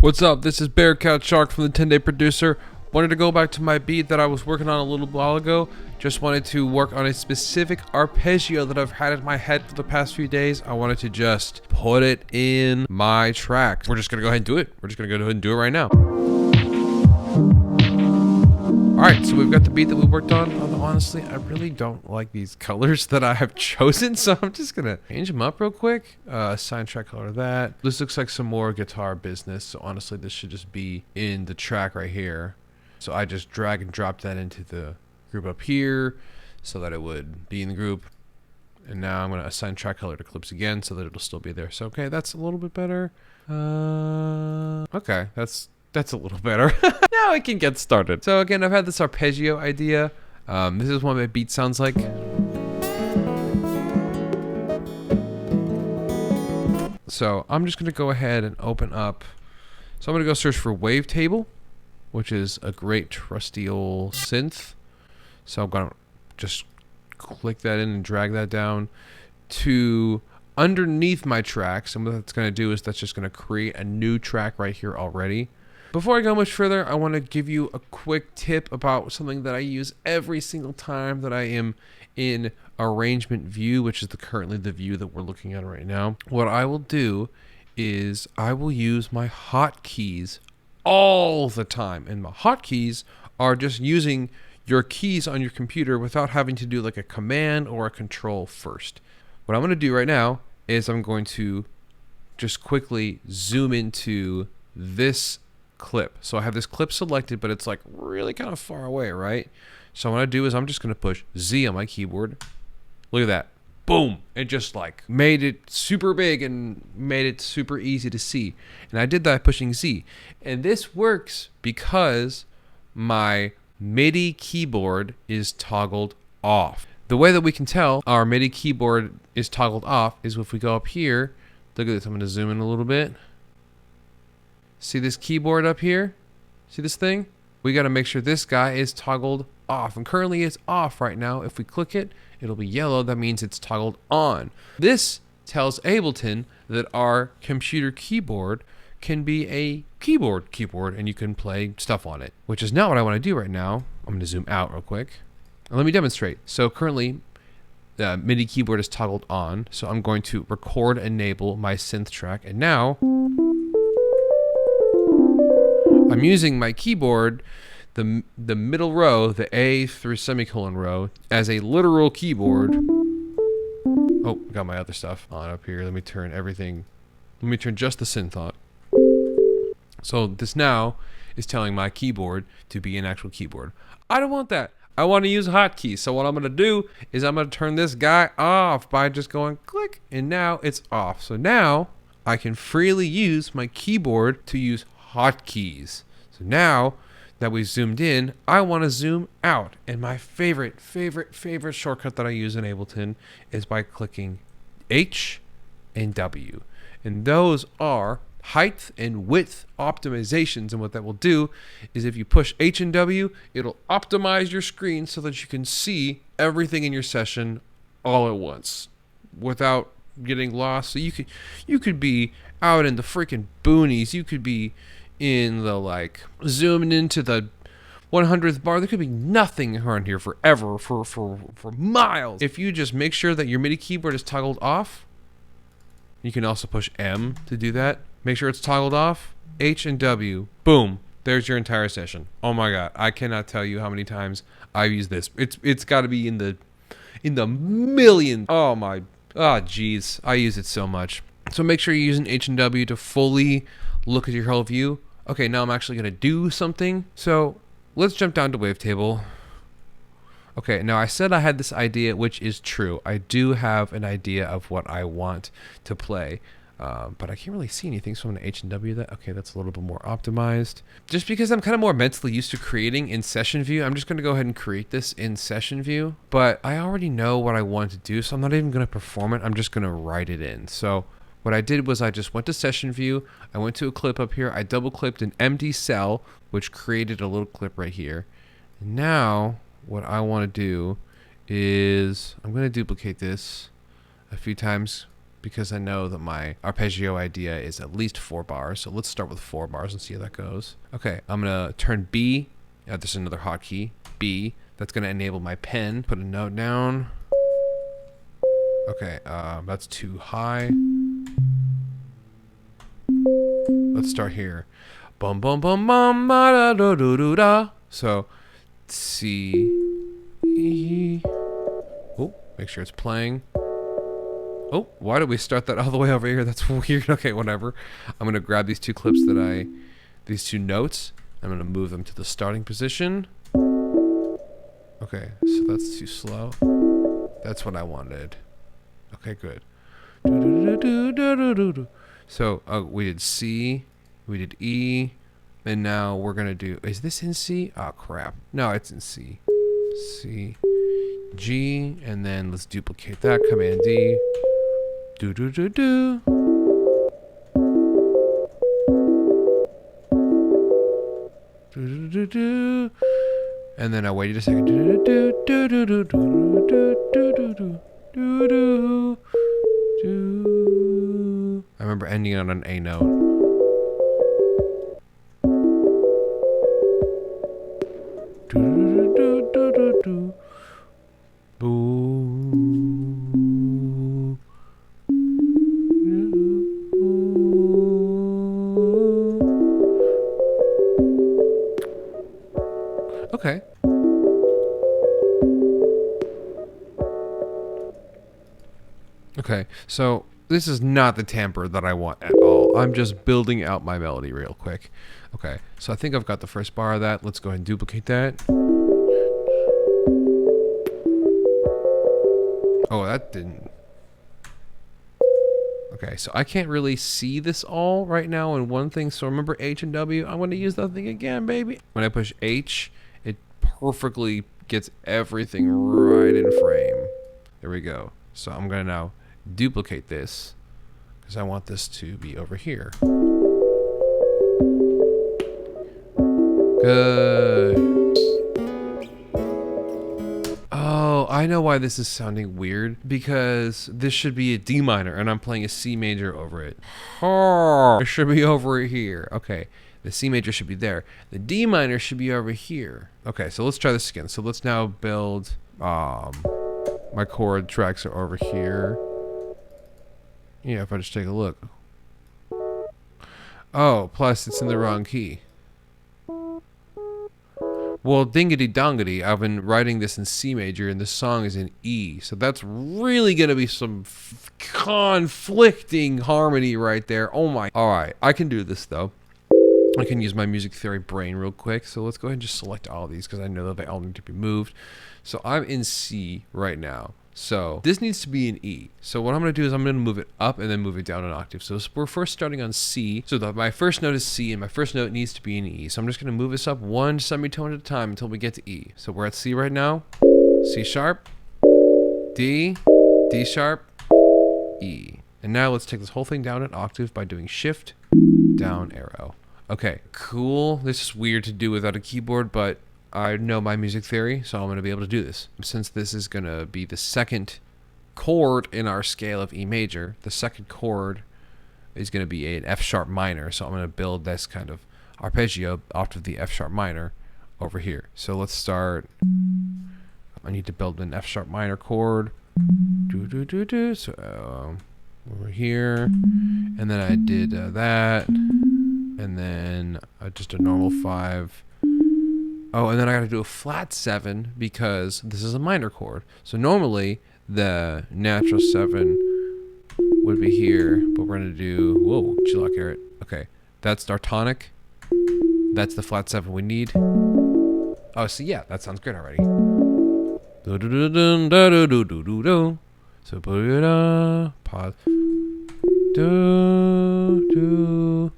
What's up? This is Bearcatshark from the 10-Day Producer. Wanted to go back to my beat that I was working on a little while ago. Just wanted to work on a specific arpeggio that I've had in my head for the past few days. I wanted to just put it in my track. We're just gonna go ahead and do it. We're just gonna go ahead and do it right now. Alright, so we've got the beat that we worked on. Although honestly, I really don't like these colors that I have chosen, so I'm just gonna change them up real quick. Assign track color to that. This looks like some more guitar business, so honestly this should just be in the track right here. So I just drag and drop that into the group up here so that it would be in the group. And now I'm gonna assign track color to clips again so that it'll still be there. So okay, that's a little bit better. Okay, that's a little better. Now I can get started. So again, I've had this arpeggio idea. This is what my beat sounds like. So I'm just gonna go ahead and open up. So I'm gonna go search for wavetable, which is a great trusty old synth. So I'm gonna just click that in and drag that down to underneath my tracks. And what that's gonna do is that's just gonna create a new track right here already. Before I go much further, I want to give you a quick tip about something that I use every single time that I am in arrangement view, which is currently the view that we're looking at right now. What I will do is I will use my hotkeys all the time. And my hotkeys are just using your keys on your computer without having to do like a command or a control first. What I'm going to do right now is I'm going to just quickly zoom into this clip. So I have this clip selected, but it's like really kind of far away, right? So what I do is I'm just going to push Z on my keyboard. Look at that. Boom. It just like made it super big and made it super easy to see. And I did that pushing Z. And this works because my MIDI keyboard is toggled off. The way that we can tell our MIDI keyboard is toggled off is if we go up here. Look at this. I'm going to zoom in a little bit. See this keyboard up here? See this thing? We got to make sure this guy is toggled off. And currently it's off right now. If we click it, it'll be yellow. That means it's toggled on. This tells Ableton that our computer keyboard can be a keyboard and you can play stuff on it, which is not what I want to do right now. I'm going to zoom out real quick. And let me demonstrate. So currently the MIDI keyboard is toggled on. So I'm going to record enable my synth track. And now I'm using my keyboard, the middle row, the A through semicolon row, as a literal keyboard. Oh, got my other stuff on up here. Let me turn just the synth on. So this now is telling my keyboard to be an actual keyboard. I don't want that. I want to use hotkeys. So what I'm going to do is I'm going to turn this guy off by just going click, and now it's off. So now I can freely use my keyboard to use hotkeys. So now that we zoomed in, I want to zoom out. And my favorite shortcut that I use in Ableton is by clicking H and W. And those are height and width optimizations. And what that will do is if you push H and W, it'll optimize your screen so that you can see everything in your session all at once without getting lost. So you could be out in the freaking boonies. You could be in the like zooming into the 100th bar. There could be nothing around here forever for miles. If you just make sure that your MIDI keyboard is toggled off, you can also push M to do that. Make sure it's toggled off. H and W. Boom. There's your entire session. Oh my god, I cannot tell you how many times I've used this. It's got to be in the millions. Geez, I use it so much. So make sure you're using H and W to fully look at your whole view. Okay, now I'm actually gonna do something. So let's jump down to wavetable. Okay, now I said I had this idea, which is true. I do have an idea of what I want to play. But I can't really see anything, so I'm going to H and W that. Okay, that's a little bit more optimized. Just because I'm kind of more mentally used to creating in session view, I'm just going to go ahead and create this in session view. But I already know what I want to do, so I'm not even going to perform it. I'm just going to write it in. So what I did was I just went to session view. I went to a clip up here. I double clicked an empty cell, which created a little clip right here. Now what I want to do is I'm going to duplicate this a few times. because I know that my arpeggio idea is at least 4 bars. So let's start with 4 bars and see how that goes. Okay, I'm gonna turn B. There's another hotkey, B. That's gonna enable my pen. Put a note down. Okay, that's too high. Let's start here. Bum bum bum bum da da da da da. So C, E. Oh, make sure it's playing. Oh, why did we start that all the way over here? That's weird. Okay, whatever. I'm gonna grab these 2 clips these 2 notes. I'm gonna move them to the starting position. Okay, so that's too slow. That's what I wanted. Okay, good. So we did C, we did E, and now we're gonna do. Is this in C? Oh crap! No, it's in C. C, G, and then let's duplicate that. Command D. Do do do do. Do do do do. And then I waited a second. Do do do do do do do do do do do do do. I remember ending on an A note. Do do do do do do. Boo. Okay. Okay, so this is not the timbre that I want at all. I'm just building out my melody real quick. Okay, so I think I've got the first bar of that. Let's go ahead and duplicate that. Oh, that didn't. Okay, so I can't really see this all right now in one thing. So remember H and W? I'm going to use that thing again, baby. When I push H, it perfectly gets everything right in frame. There we go. So I'm going to now duplicate this because I want this to be over here. Good. Oh, I know why this is sounding weird, because this should be a D minor and I'm playing a C major over it. Oh, it should be over here. Okay, the C major should be there. The D minor should be over here. Okay, so let's try this again. So let's now build, my chord tracks are over here. Yeah, if I just take a look. Oh, plus it's in the wrong key. Well, dingity dongity, I've been writing this in C major and this song is in E. So that's really going to be some conflicting harmony right there. Oh my. All right, I can do this though. I can use my music theory brain real quick. So let's go ahead and just select all of these because I know that they all need to be moved. So I'm in C right now. So this needs to be in E. So what I'm going to do is I'm going to move it up and then move it down an octave. So we're first starting on C. So my first note is C and my first note needs to be in E. So I'm just going to move this up one semitone at a time until we get to E. So we're at C right now. C sharp, D, D sharp, E. And now let's take this whole thing down an octave by doing shift, down arrow. Okay, cool. This is weird to do without a keyboard, but I know my music theory, so I'm going to be able to do this. Since this is going to be the second chord in our scale of E major, the second chord is going to be an F sharp minor, so I'm going to build this kind of arpeggio off of the F sharp minor over here. So let's start. I need to build an F sharp minor chord. So over here, and then I did that, and then just a normal 5. Oh, and then I got to do a flat 7 because this is a minor chord. So normally the natural 7 would be here, but we're going to do, whoa, chill out, Garrett. Okay, that's our tonic. That's the flat 7 we need. Oh, so yeah, that sounds good already. So put it up, pause. Do, do,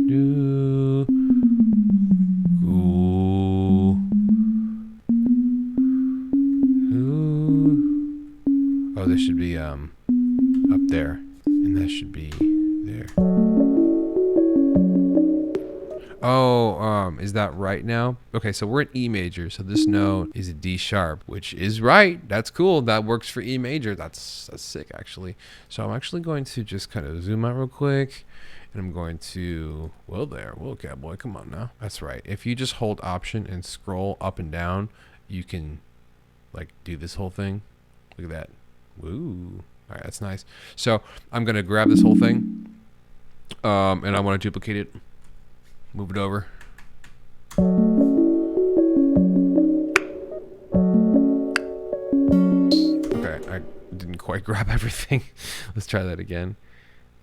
do. Oh, this should be up there, and that should be there. Oh, is that right now? Okay, so we're in E major, so this note is a D sharp, which is right. That's cool. That works for E major. That's sick, actually. So I'm actually going to just kind of zoom out real quick, and I'm going to, whoa, cowboy, come on now. That's right. If you just hold Option and scroll up and down, you can like do this whole thing. Look at that. Woo. All right, that's nice. So I'm gonna grab this whole thing, and I want to duplicate it. Move it over. Okay, I didn't quite grab everything. Let's try that again.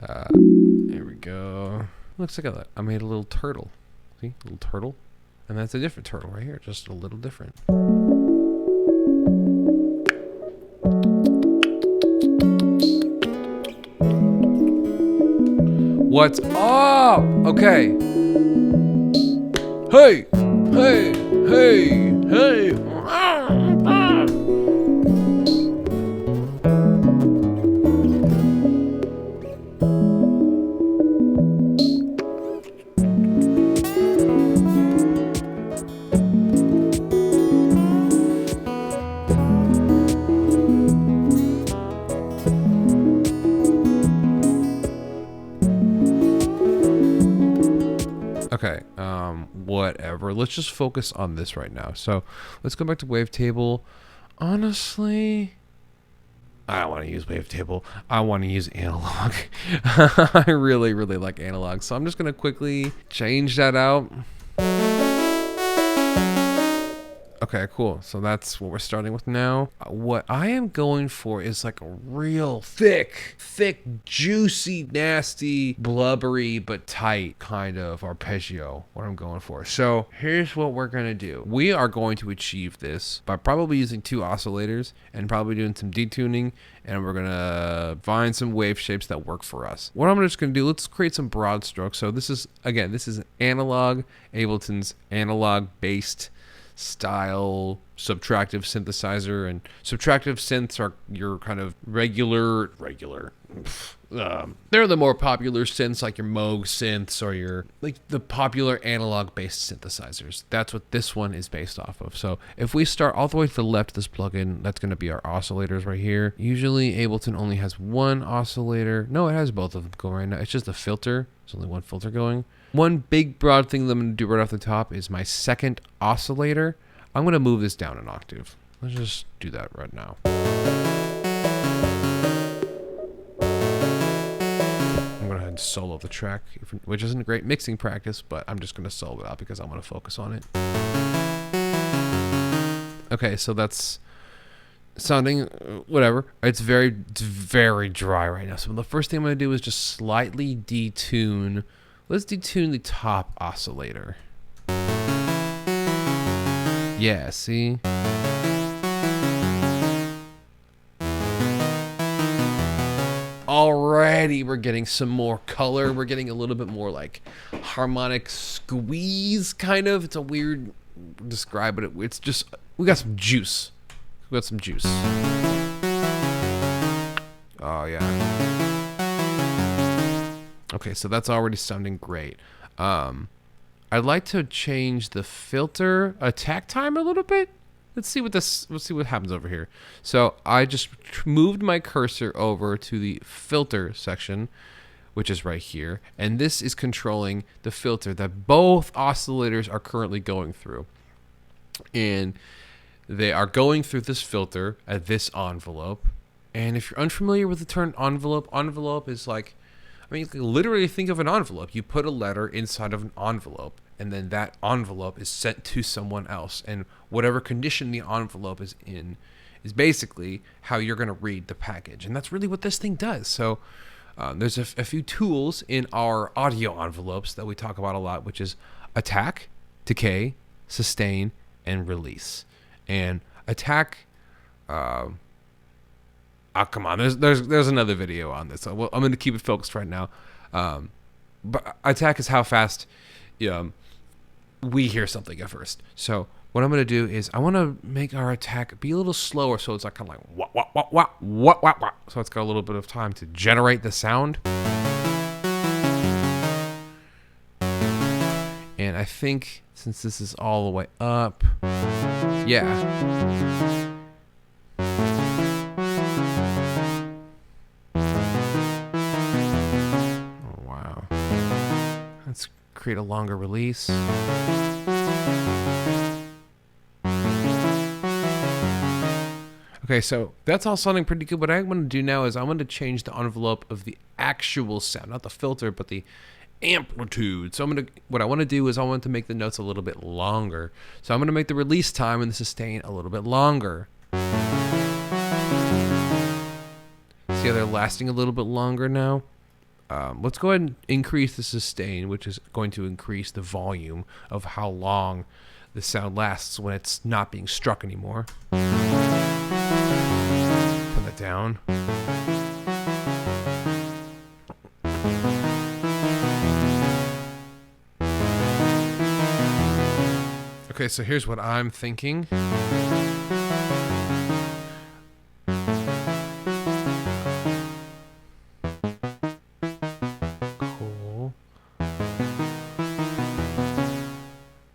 There we go. Looks like I made a little turtle. See, a little turtle. And that's a different turtle right here, just a little different. What's up? Okay. Hey, hey, hey, hey. Okay, whatever. Let's just focus on this right now. So let's go back to wavetable. Honestly, I don't want to use wavetable. I want to use analog. I really, really like analog. So I'm just going to quickly change that out. Okay, cool. So that's what we're starting with now. What I am going for is like a real thick, juicy, nasty, blubbery, but tight kind of arpeggio, what I'm going for. So here's what we're going to do. We are going to achieve this by probably using 2 oscillators and probably doing some detuning, and we're going to find some wave shapes that work for us. What I'm just going to do, let's create some broad strokes. So this is, again, this is analog, Ableton's analog-based style subtractive synthesizer, and subtractive synths are your kind of regular they're the more popular synths, like your Moog synths or your like the popular analog based synthesizers. That's what this one is based off of. So if we start all the way to the left of this plugin, that's going to be our oscillators right here. Usually Ableton only has one oscillator. No, it has both of them going right now. It's just a filter. There's only one filter going. One big broad thing that I'm going to do right off the top is my second oscillator. I'm going to move this down an octave. Let's just do that right now. I'm going to go ahead and solo the track, which isn't a great mixing practice, but I'm just going to solo it out because I want to focus on it. Okay, so that's sounding whatever. It's very dry right now. So the first thing I'm going to do is just slightly detune. Let's detune the top oscillator. Yeah, see? Already we're getting some more color. We're getting a little bit more like harmonic squeeze, kind of. It's a weird describe, but it's just, we got some juice. We got some juice. Oh, yeah. Okay, so that's already sounding great. I'd like to change the filter attack time a little bit. Let's see what happens over here. So I just moved my cursor over to the filter section, which is right here. And this is controlling the filter that both oscillators are currently going through. And they are going through this filter at this envelope. And if you're unfamiliar with the term envelope is like, I mean, you can literally think of an envelope. You put a letter inside of an envelope, and then that envelope is sent to someone else. And whatever condition the envelope is in is basically how you're going to read the package. And that's really what this thing does. So there's a few tools in our audio envelopes that we talk about a lot, which is attack, decay, sustain, and release. And attack... oh, come on. There's another video on this. So I'm going to keep it focused right now. But attack is how fast we hear something at first. So what I'm going to do is I want to make our attack be a little slower, so it's like kind of like wah, wah, wah, wah, wah, wah, wah. So it's got a little bit of time to generate the sound. And I think since this is all the way up, yeah. Oh, wow. Let's create a longer release. Okay, so that's all sounding pretty good. What I want to do now is I want to change the envelope of the actual sound, not the filter, but the amplitude. So what I want to do is I want to make the notes a little bit longer. So I'm going to make the release time and the sustain a little bit longer. See how they're lasting a little bit longer now? Let's go ahead and increase the sustain, which is going to increase the volume of how long the sound lasts when it's not being struck anymore. Turn that down. Okay, so here's what I'm thinking. Cool.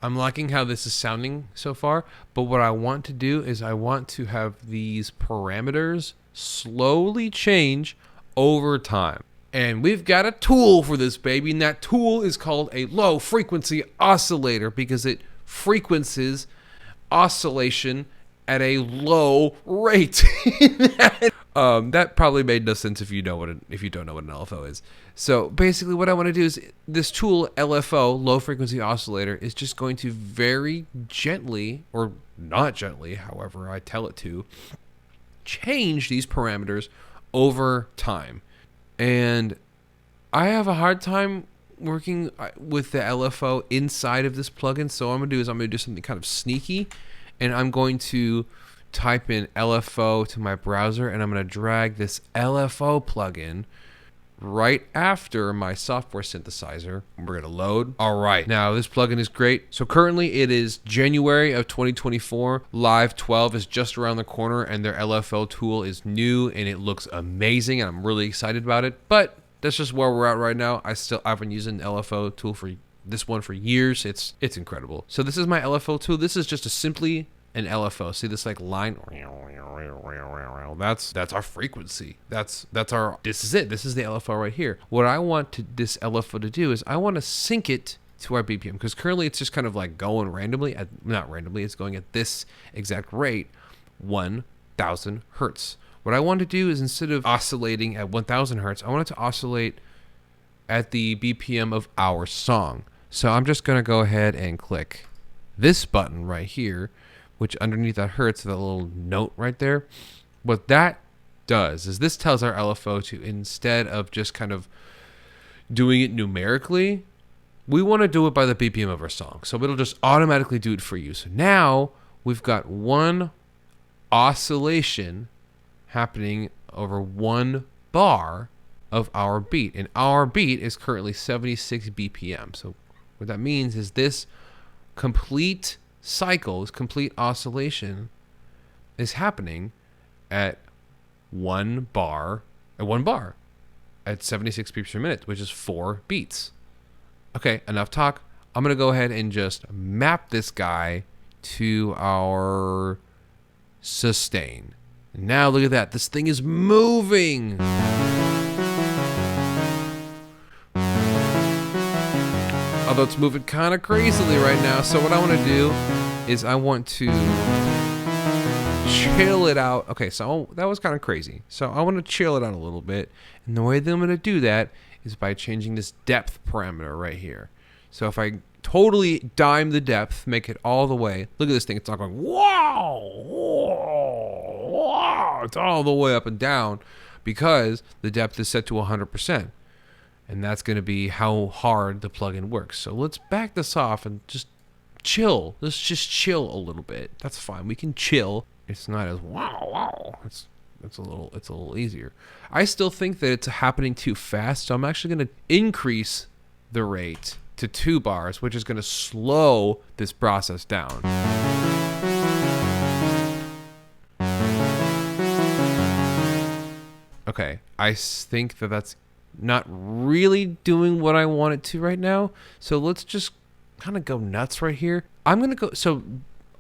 I'm liking how this is sounding so far, but what I want to do is I want to have these parameters slowly change over time. And we've got a tool for this, baby, and that tool is called a low frequency oscillator because it frequencies oscillation at a low rate. That probably made no sense if you don't know what an LFO is. So basically what I want to do is this tool, LFO, low frequency oscillator, is just going to very gently, or not gently, however I tell it to, change these parameters over time. And I have a hard time working with the LFO inside of this plugin. So what I'm going to do is I'm going to do something kind of sneaky, and I'm going to type in LFO to my browser, and I'm going to drag this LFO plugin right after my software synthesizer. We're going to load. All right. Now this plugin is great. So currently it is January of 2024. Live 12 is just around the corner, and their LFO tool is new and it looks amazing, and I'm really excited about it. But that's just where we're at right now. I've been using the LFO tool for this one for years. It's incredible. So this is my LFO tool. This is just simply an LFO. See this like line? That's our frequency. This is it. This is the LFO right here. What I want this LFO to do is I want to sync it to our BPM, because currently it's just kind of like going randomly. Not randomly, it's going at this exact rate, 1,000 hertz. What I want to do is, instead of oscillating at 1,000 hertz, I want it to oscillate at the BPM of our song. So I'm just going to go ahead and click this button right here, which underneath that hertz, that little note right there. What that does is this tells our LFO to, instead of just kind of doing it numerically, we want to do it by the BPM of our song. So it'll just automatically do it for you. So now we've got one oscillation happening over one bar of our beat, and our beat is currently 76 BPM. So what that means is this complete cycle, this complete oscillation, is happening at one bar at 76 beats per minute, which is 4 beats. Okay, enough talk. I'm gonna go ahead and just map this guy to our sustain. Now look at that. This thing is moving. Although it's moving kind of crazily right now. So what I want to do is I want to chill it out. Okay, so that was kind of crazy. So I want to chill it out a little bit. And the way that I'm going to do that is by changing this depth parameter right here. So if I totally dime the depth, make it all the way. Look at this thing. It's not going, wow, whoa, wow. It's all the way up and down because the depth is set to 100%. And that's going to be how hard the plugin works. So let's back this off and just chill. Let's just chill a little bit. That's fine. We can chill. It's not as wow. It's a little easier. I still think that it's happening too fast, so I'm actually going to increase the rate to 2 bars, which is going to slow this process down. Okay, I think that that's not really doing what I want it to right now. So let's just kind of go nuts right here. I'm going to go, so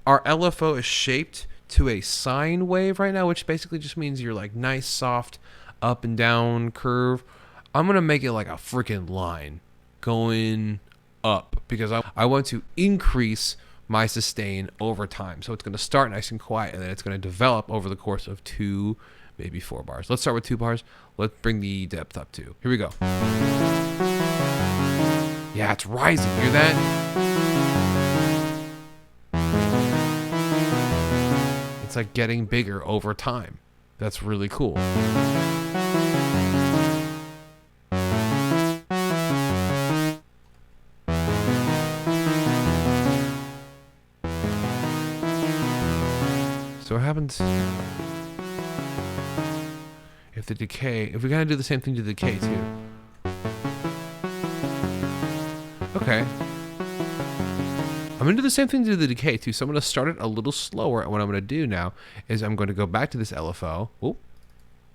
our LFO is shaped to a sine wave right now, which basically just means you're like nice, soft, up and down curve. I'm going to make it like a freaking line going up because I want to increase my sustain over time. So it's going to start nice and quiet, and then it's going to develop over the course of 2, maybe 4 bars. Let's start with 2 bars. Let's bring the depth up too. Here we go. Yeah, it's rising. Hear that? It's like getting bigger over time. That's really cool. So what happens if the decay, if we gotta do the same thing to the decay too? Okay. I'm going to do the same thing to the decay too. So I'm going to start it a little slower. And what I'm going to do now is I'm going to go back to this LFO. Ooh,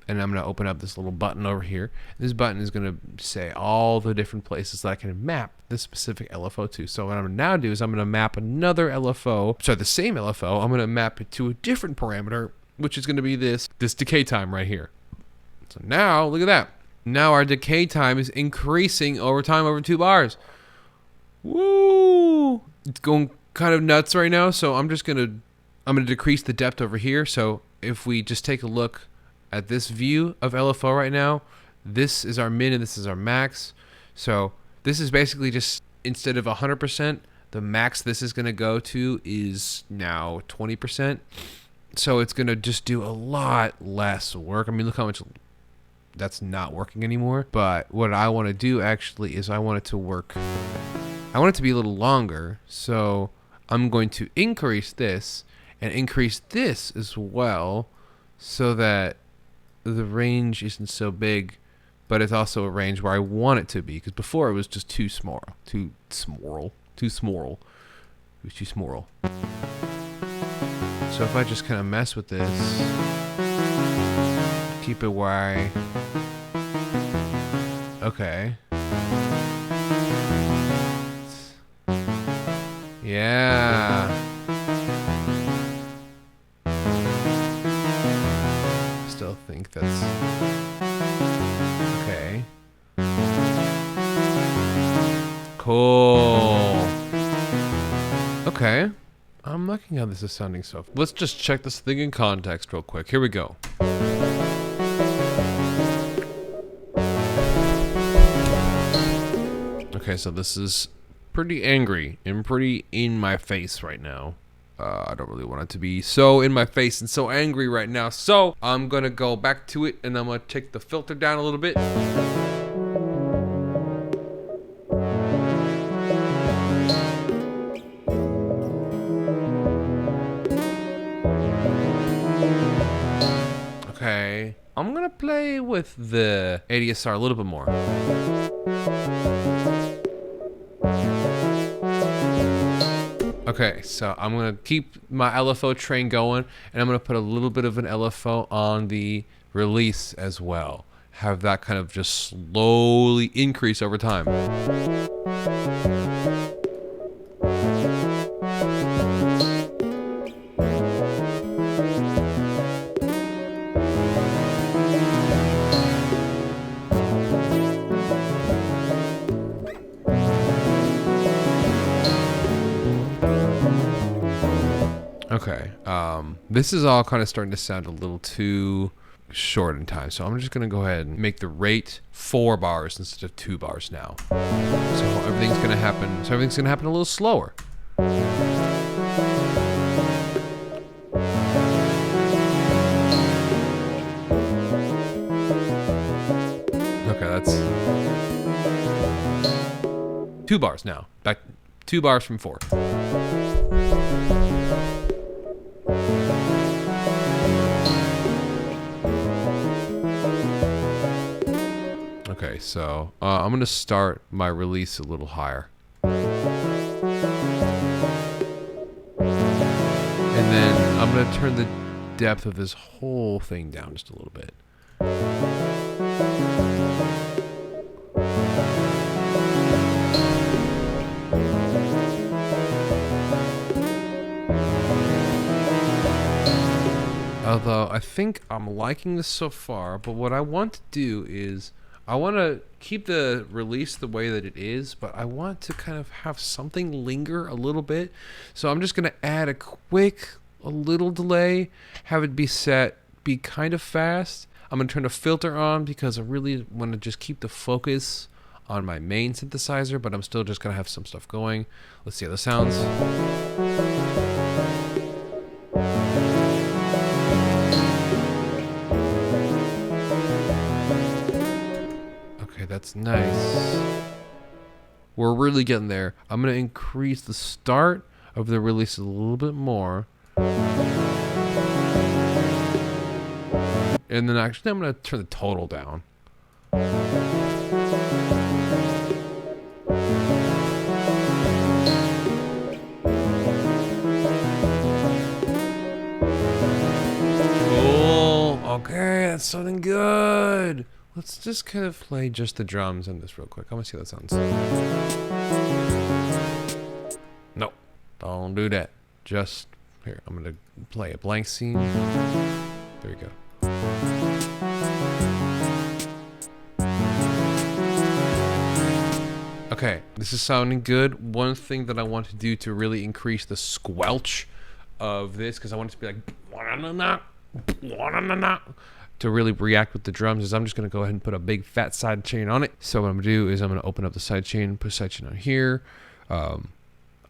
and I'm going to open up this little button over here. This button is going to say all the different places that I can map this specific LFO to. So what I'm going to now do is I'm going to map another LFO. Sorry, the same LFO. I'm going to map it to a different parameter, which is going to be this decay time right here. So now, look at that. Now our decay time is increasing over time over 2 bars. Woo! It's going kind of nuts right now, so I'm gonna decrease the depth over here. So if we just take a look at this view of LFO right now, this is our min and this is our max. So this is basically just, instead of 100%, the max this is gonna go to is now 20%. So it's gonna just do a lot less work. I mean, look how much that's not working anymore. But what I want to do actually is I want it to work. I want it to be a little longer, so I'm going to increase this and increase this as well so that the range isn't so big, but it's also a range where I want it to be, because before it was just too small. It was too small. So if I just kind of mess with this, keep it where okay. Yeah. Still think that's okay. Cool. Okay. I'm liking how this is sounding so far. Let's just check this thing in context real quick. Here we go. Okay, so this is pretty angry and pretty in my face right now. I don't really want it to be so in my face and so angry right now. So I'm gonna go back to it and I'm gonna take the filter down a little bit. Okay, I'm gonna play with the ADSR a little bit more. Okay, so I'm going to keep my LFO train going, and I'm going to put a little bit of an LFO on the release as well. Have that kind of just slowly increase over time. Okay, this is all kind of starting to sound a little too short in time, so I'm just going to go ahead and make the rate 4 bars instead of 2 bars now. So everything's going to happen. So everything's going to happen a little slower. Okay, that's 2 bars now. Back 2 bars from 4. Okay, so I'm going to start my release a little higher. And then I'm going to turn the depth of this whole thing down just a little bit. Although I think I'm liking this so far, but what I want to do is I want to keep the release the way that it is, but I want to kind of have something linger a little bit. So I'm just going to add a little delay, have it be set, be kind of fast. I'm going to turn the filter on because I really want to just keep the focus on my main synthesizer, but I'm still just going to have some stuff going. Let's see how this sounds. Okay, that's nice. We're really getting there. I'm going to increase the start of the release a little bit more. And then actually I'm going to turn the total down. Cool. Okay, that's sounding good. Let's just kind of play just the drums in this real quick. I want to see how that sounds. No, don't do that. Just here, I'm going to play a blank scene. There we go. Okay, this is sounding good. One thing that I want to do to really increase the squelch of this, because I want it to be like to really react with the drums, is I'm just going to go ahead and put a big fat sidechain on it. So what I'm going to do is I'm going to open up the sidechain, put sidechain on here. I'm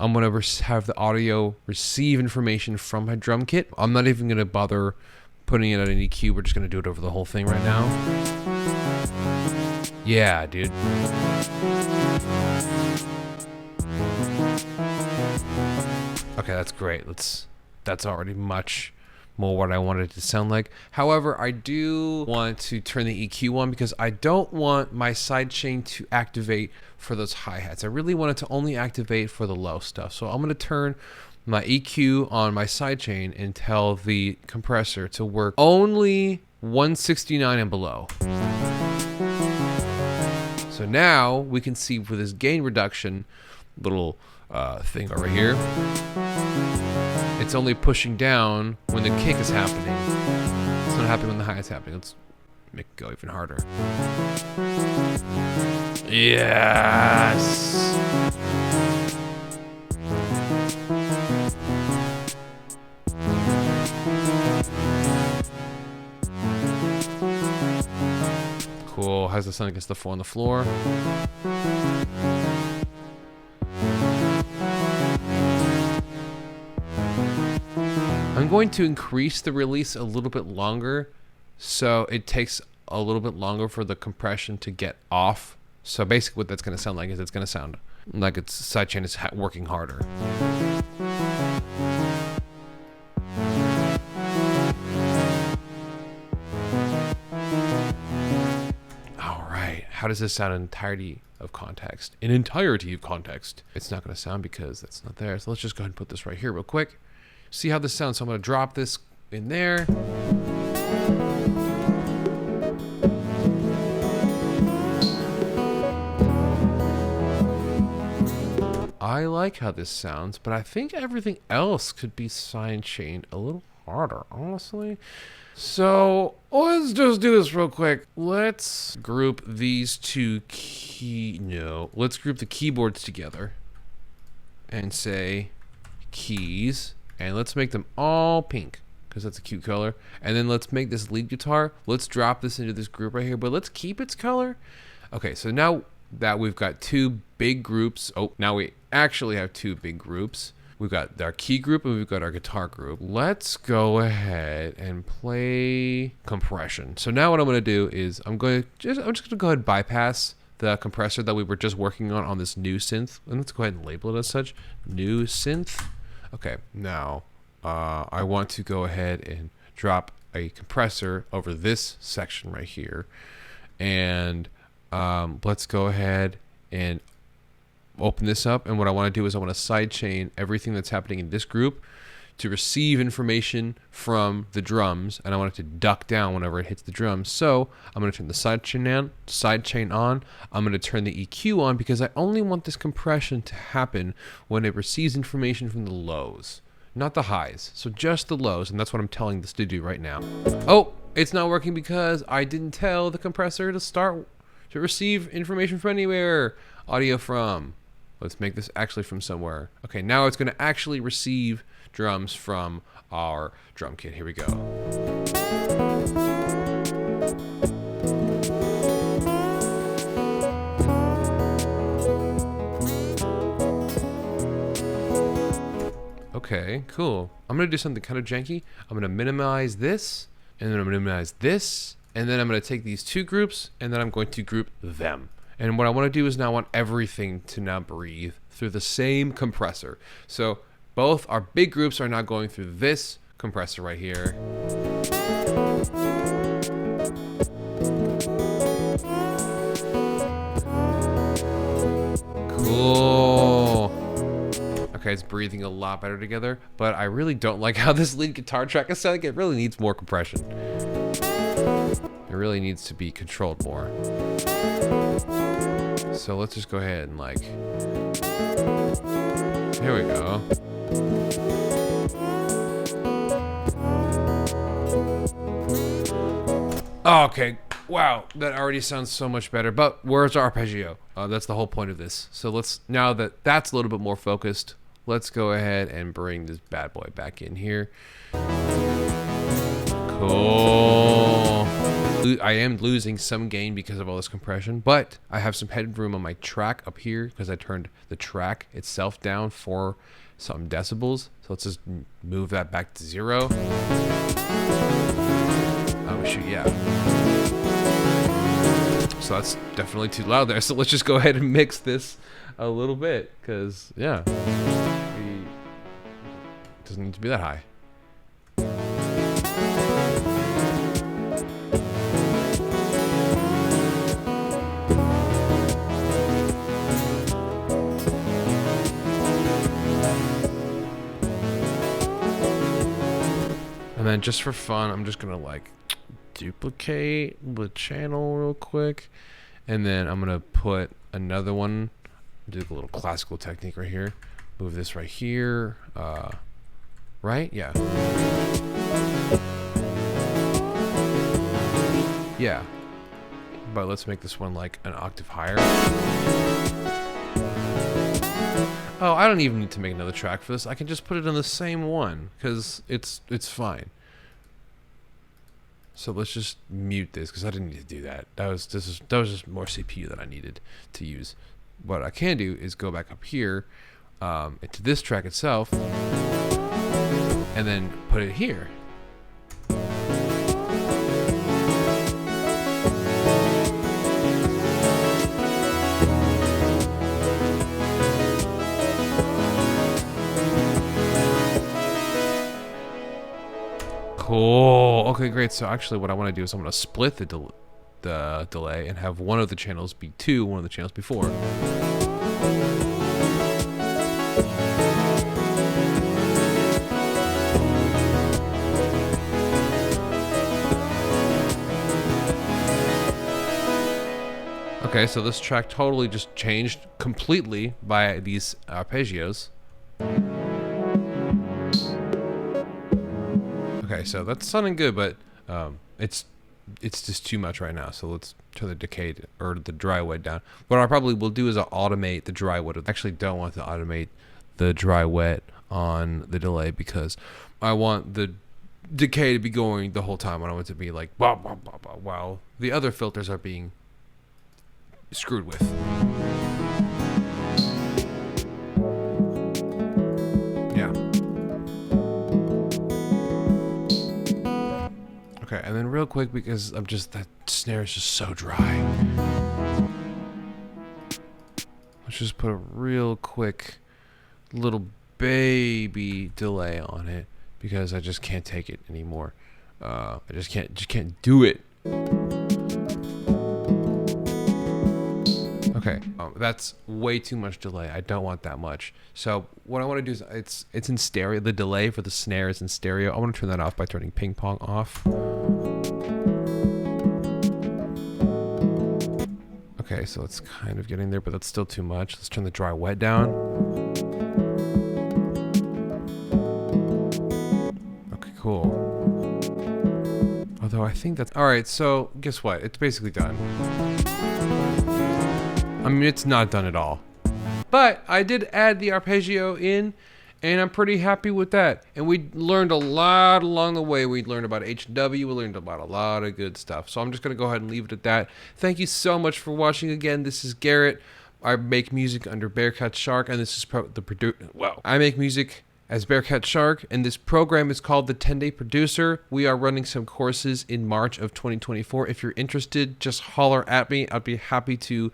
going to have the audio receive information from my drum kit. I'm not even going to bother putting it at an EQ. We're just going to do it over the whole thing right now. Yeah, dude. Okay, that's great. That's already much more what I wanted it to sound like. However, I do want to turn the EQ on because I don't want my sidechain to activate for those hi-hats. I really want it to only activate for the low stuff. So I'm going to turn my EQ on my sidechain and tell the compressor to work only 169 and below. So now we can see with this gain reduction little thing over here, it's only pushing down when the kick is happening. It's not happening when the hi-hat's happening. Let's make it go even harder. Yes! Cool. How's the sound against the 4 on the floor? I'm going to increase the release a little bit longer, so it takes a little bit longer for the compression to get off. So basically what that's going to sound like is it's going to sound like its sidechain is working harder. All right, how does this sound in entirety of context? In entirety of context, it's not going to sound because that's not there. So let's just go ahead and put this right here real quick. See how this sounds. So I'm going to drop this in there. I like how this sounds, but I think everything else could be sidechained a little harder, honestly. So let's just do this real quick. Let's group these two let's group the keyboards together and say keys. And let's make them all pink because that's a cute color. And then let's make this lead guitar. Let's drop this into this group right here, but let's keep its color. Okay, so now that we've got two big groups. Oh, now we actually have two big groups. We've got our key group and we've got our guitar group. Let's go ahead and play compression. So now what I'm going to do is I'm just going to go ahead and bypass the compressor that we were just working on this new synth. And let's go ahead and label it as such. New synth. Okay, now I want to go ahead and drop a compressor over this section right here. And let's go ahead and open this up. And what I want to do is I want to sidechain everything that's happening in this group to receive information from the drums. And I want it to duck down whenever it hits the drums. So I'm going to turn the sidechain on. I'm going to turn the EQ on because I only want this compression to happen when it receives information from the lows. not the highs. So just the lows, and that's what I'm telling this to do right now. Oh, it's not working because I didn't tell the compressor to receive information from anywhere. Audio from. Let's make this actually from somewhere. Okay, now it's going to actually receive drums from our drum kit. Here we go. Okay, cool. I'm going to do something kind of janky. I'm going to minimize this, and then I'm going to minimize this, and then I'm going to take these two groups, and then I'm going to group them. And what I want to do is now I want everything to now breathe through the same compressor. So both our big groups are now going through this compressor right here. Cool. Okay, it's breathing a lot better together, but I really don't like how this lead guitar track is sounding. It really needs more compression. It really needs to be controlled more. So let's just go ahead and like, here we go. Oh, okay, wow, that already sounds so much better, but where's our arpeggio? That's the whole point of this. So let's, now that that's a little bit more focused, let's go ahead and bring this bad boy back in here. Cool. I am losing some gain because of all this compression, but I have some headroom on my track up here because I turned the track itself down for some decibels. So let's just move that back to 0. Oh shoot, yeah. So that's definitely too loud there. So let's just go ahead and mix this a little bit because, yeah, it doesn't need to be that high. And then just for fun, I'm just gonna like duplicate the channel real quick. And then I'm gonna put another one, do a little classical technique right here. Move this right here, right? Yeah. Yeah. But let's make this one like an octave higher. Oh, I don't even need to make another track for this. I can just put it on the same one because it's fine. So let's just mute this because I didn't need to do that. That was just more CPU that I needed to use. What I can do is go back up here into this track itself and then put it here. Cool. Okay, great. So actually what I want to do is I'm going to split the delay and have one of the channels be 2, one of the channels be 4. Okay, so this track totally just changed completely by these arpeggios. Okay, so that's sounding good, but it's just too much right now. So let's turn the decay or the dry wet down. What I probably will do is I'll automate the dry wet. I actually don't want to automate the dry wet on the delay because I want the decay to be going the whole time. I want it to be like blah, blah, blah, blah, while the other filters are being screwed with. Yeah. Okay, and then real quick, because I'm just, that snare is just so dry. Let's just put a real quick little baby delay on it because I just can't take it anymore. I just can't do it. Okay, that's way too much delay. I don't want that much. So what I want to do is it's in stereo. The delay for the snare is in stereo. I want to turn that off by turning ping pong off. Okay, so it's kind of getting there, but that's still too much. Let's turn the dry wet down. So I think that's all right. So guess what? It's basically done. I mean, it's not done at all. But I did add the arpeggio in, and I'm pretty happy with that. And we learned a lot along the way. We learned about H&W. We learned about a lot of good stuff. So I'm just going to go ahead and leave it at that. Thank you so much for watching again. This is Garrett. I make music under Bearcatshark, and this is I make music as Bearcatshark, and this program is called the 10-Day Producer. We are running some courses in March of 2024. If you're interested, just holler at me. I'd be happy to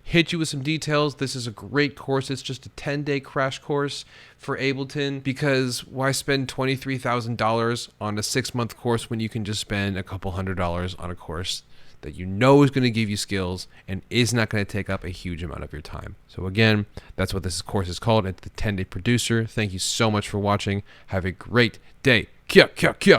hit you with some details. This is a great course. It's just a 10-day crash course for Ableton, because why spend $23,000 on a 6-month course when you can just spend a couple $100s on a course that you know is going to give you skills and is not going to take up a huge amount of your time. So again, that's what this course is called. It's the 10-Day Producer. Thank you so much for watching. Have a great day. Kia, kia, kia.